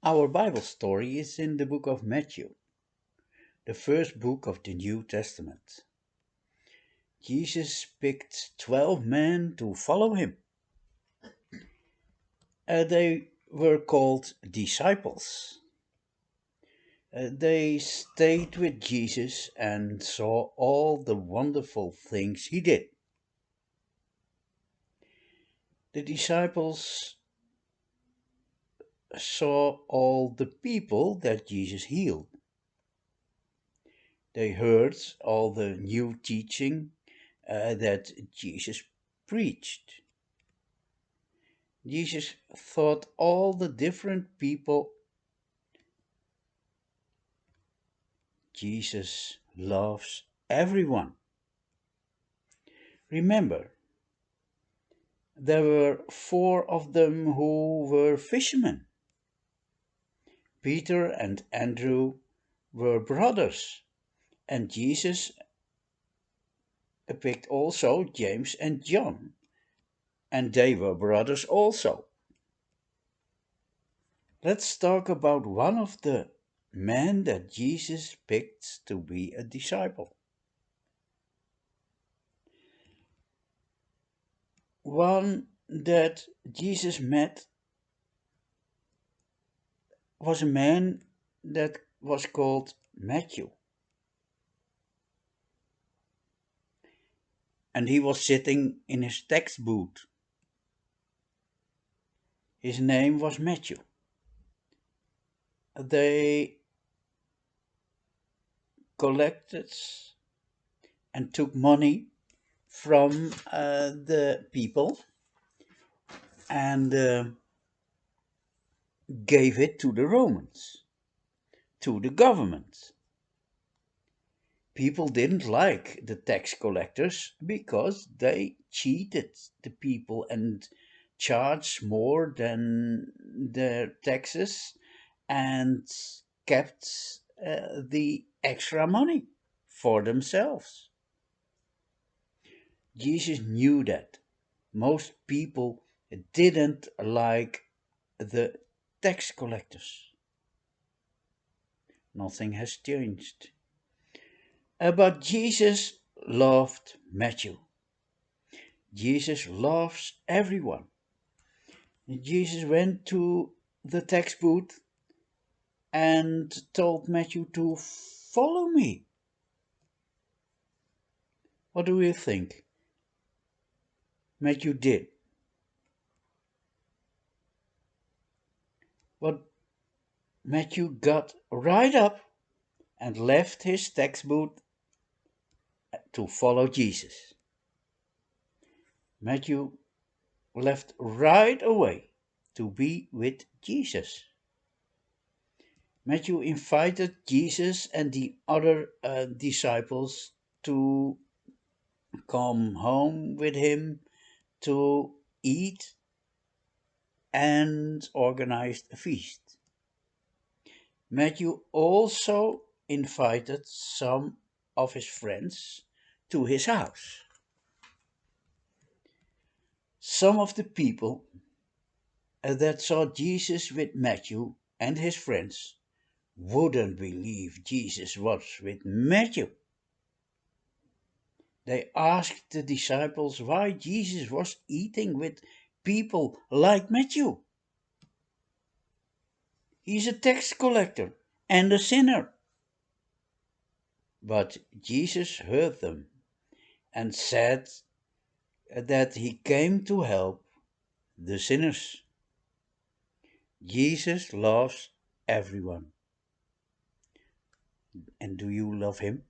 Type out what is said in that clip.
Our Bible story is in the book of Matthew, the first book of the New Testament. Jesus picked 12 men to follow him. They were called disciples. They stayed with Jesus and saw all the wonderful things he did. The disciples saw all the people that Jesus healed. They heard all the new teaching that Jesus preached. Jesus thought all the different people. Jesus loves everyone. Remember, there were 4 of them who were fishermen. Peter and Andrew were brothers, and Jesus picked also James and John, and they were brothers also. Let's talk about one of the men that Jesus picked to be a disciple. One that Jesus met was a man that was called Matthew. And he was sitting in his tax booth. His name was Matthew. They collected and took money from the people and gave it to the Romans, to the government. People didn't like the tax collectors because they cheated the people and charged more than their taxes and kept the extra money for themselves. Jesus knew that most people didn't like the tax collectors. Nothing has changed. But Jesus loved Matthew. Jesus loves everyone. Jesus went to the tax booth and told Matthew to follow me. What do you think Matthew did? But Matthew got right up and left his tax booth to follow Jesus. Matthew left right away to be with Jesus. Matthew invited Jesus and the other disciples to come home with him to eat and organized a feast. Matthew also invited some of his friends to his house. Some of the people that saw Jesus with Matthew and his friends wouldn't believe Jesus was with Matthew. They asked the disciples why Jesus was eating with people like Matthew. He's a tax collector and a sinner. But Jesus heard them and said that he came to help the sinners. Jesus loves everyone. And do you love him?